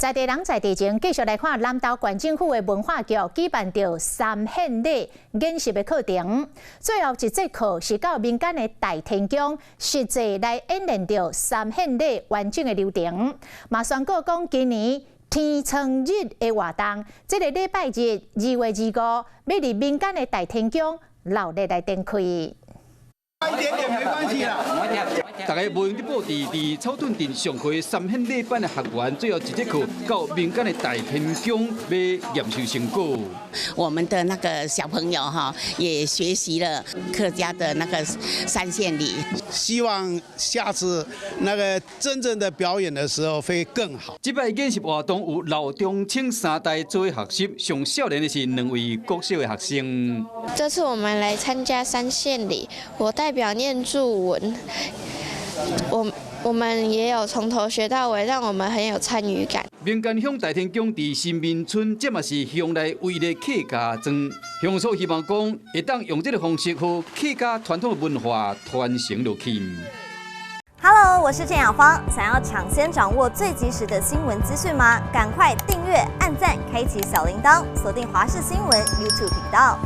在地人在地前，继续来看南投县政府的文化局举办着三献礼演习的课程。最后一节课是到民间的大天宫，实际来演练着三献礼完整的流程。嘛宣告讲，今年天秤日的活动，这个礼拜日2月25，要伫民间的大天宫热烈来展开。 一点点没关系啦。大家无用伫报伫草屯镇上课三献礼班的学员，最后一节课到民间的大天宫要验收成果。我们的那个小朋友哈，也学习了客家的那个三献礼。希望下次那个真正的表演的时候会更好。这摆演习活动有老中青三代做学习，上少年的是2位国小的学生。这次我们来参加三献礼，我代表念注文。我们也有从头学到尾，让我们很有参与感。民间乡大天宫伫新民村，这嘛是乡内唯一的客家庄。乡所希望讲，会当用这个方式，和客家传统的文化传承落去。Hello， 我是郑雅芳。想要抢先掌握最及时的新闻资讯吗？赶快订阅、按赞、开启小铃铛，锁定华视新闻 YouTube 频道。